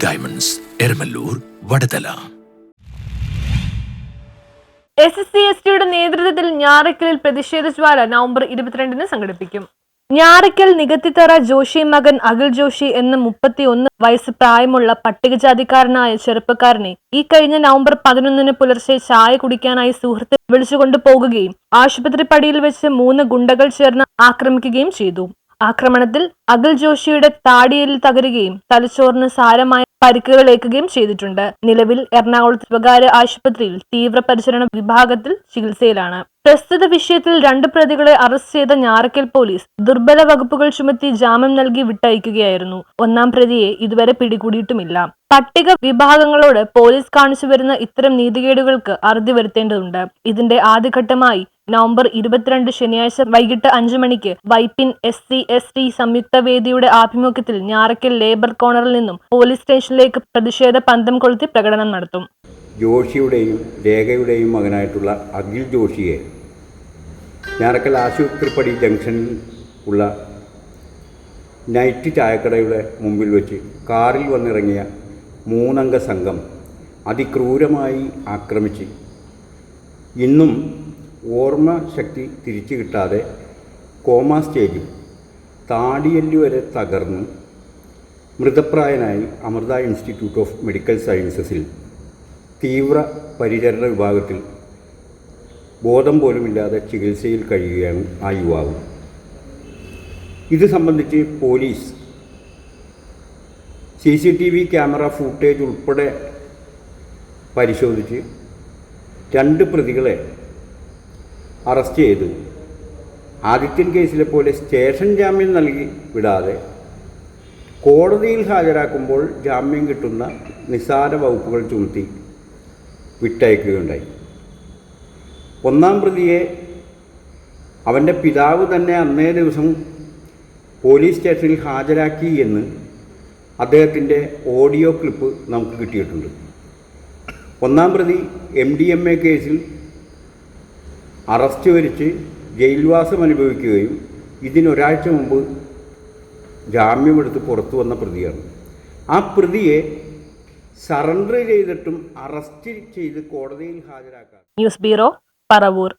Diamonds, Eramallur, Vadathala. SSC/ST നേതൃത്വത്തിൽ ഞാറയ്ക്കലിൽ പ്രതിഷേധ ജ്വാല November 22 സംഘടിപ്പിക്കും. ഞാറയ്ക്കൽ നികത്തിത്തറ ജോഷി മകൻ അഖിൽ ജോഷി എന്ന 31 വയസ്സ് പ്രായമുള്ള പട്ടികജാതിക്കാരനായ ചെറുപ്പക്കാരനെ ഈ കഴിഞ്ഞ നവംബർ 11 പുലർച്ചെ ചായ കുടിക്കാനായി സുഹൃത്ത് വിളിച്ചുകൊണ്ടു പോകുകയും ആശുപത്രി പടിയിൽ വെച്ച് 3 ഗുണ്ടകൾ ചേർന്ന് ആക്രമിക്കുകയും ചെയ്തു. ആക്രമണത്തിൽ അഖിൽ ജോഷിയുടെ താടിയിൽ തകരുകയും തലച്ചോറിന് സാരമായ പരിക്കുകളേൽക്കുകയും ചെയ്തിട്ടുണ്ട്. നിലവിൽ എറണാകുളത്ത് സ്വകാര്യ ആശുപത്രിയിൽ തീവ്രപരിചരണ വിഭാഗത്തിൽ ചികിത്സയിലാണ്. പ്രസ്തുത വിഷയത്തിൽ 2 പ്രതികളെ അറസ്റ്റ് ചെയ്ത ഞാറയ്ക്കൽ പോലീസ് ദുർബല വകുപ്പുകൾ ചുമത്തി ജാമ്യം നൽകി വിട്ടയക്കുകയായിരുന്നു. 1-ാം പ്രതിയെ ഇതുവരെ പിടികൂടിയിട്ടുമില്ല. പട്ടിക വിഭാഗങ്ങളോട് പോലീസ് കാണിച്ചു വരുന്ന ഇത്തരം നീതികേടുകൾക്ക് അറുതി വരുത്തേണ്ടതുണ്ട്. ഇതിന്റെ ആദ്യഘട്ടമായി നവംബർ 22 ശനിയാഴ്ച വൈകിട്ട് 5 മണിക്ക് വൈപ്പിൻ SC/ST സംയുക്ത വേദിയുടെ ആഭിമുഖ്യത്തിൽ ഞാറയ്ക്കൽ ലേബർ കോർണറിൽ നിന്നും പോലീസ് സ്റ്റേഷനിലേക്ക് പ്രതിഷേധ പന്തം കൊളുത്തി പ്രകടനം നടത്തും. ജോഷിയുടെയും രേഖയുടെയും മകനായിട്ടുള്ള അഖിൽ ജോഷിയെ ഞാറയ്ക്കൽ ആശുപത്രിപ്പടി ജംഗ്ഷനിൽ ഉള്ള നൈറ്റ് ചായക്കടയുടെ മുമ്പിൽ വെച്ച് കാറിൽ വന്നിറങ്ങിയ 3 അംഗ സംഘം അതിക്രൂരമായി ആക്രമിച്ച് ഇന്നും ഓർമ്മശക്തി തിരിച്ചു കിട്ടാതെ കോമ സ്റ്റേജിൽ താടിയെല്ല് വരെ തകർന്ന് മൃതപ്രായനായി അമൃത ഇൻസ്റ്റിറ്റ്യൂട്ട് ഓഫ് മെഡിക്കൽ സയൻസസിൽ തീവ്ര പരിചരണ വിഭാഗത്തിൽ ബോധം പോലുമില്ലാതെ ചികിത്സയിൽ കഴിയുകയാണ് ആ യുവാവ്. ഇത് സംബന്ധിച്ച് പോലീസ് CCTV ക്യാമറ ഫുട്ടേജ് ഉൾപ്പെടെ പരിശോധിച്ച് 2 പ്രതികളെ അറസ്റ്റ് ചെയ്ത് ആദിത്യൻ കേസിലെ പോലെ സ്റ്റേഷൻ ജാമ്യം നൽകി വിടാതെ കോടതിയിൽ ഹാജരാക്കുമ്പോൾ ജാമ്യം കിട്ടുന്ന നിസ്സാര വകുപ്പുകൾ ചുമത്തി വിട്ടയക്കുകയുണ്ടായി. 1-ാം പ്രതിയെ അവൻ്റെ പിതാവ് തന്നെ അന്നേ ദിവസം പോലീസ് സ്റ്റേഷനിൽ ഹാജരാക്കി എന്ന് അദ്ദേഹത്തിൻ്റെ ഓഡിയോ ക്ലിപ്പ് നമുക്ക് കിട്ടിയിട്ടുണ്ട്. 1-ാം പ്രതി MDMA കേസിൽ അറസ്റ്റ് വരിച്ച് ജയിൽവാസം അനുഭവിക്കുകയും ഇതിനൊരാഴ്ച മുമ്പ് ജാമ്യമെടുത്ത് പുറത്തു വന്ന പ്രതിയാണ്. ആ പ്രതിയെ സറണ്ടർ ചെയ്തിട്ടും അറസ്റ്റ് ചെയ്ത് കോടതിയിൽ ഹാജരാക്കാൻ. News bureau, Paravur.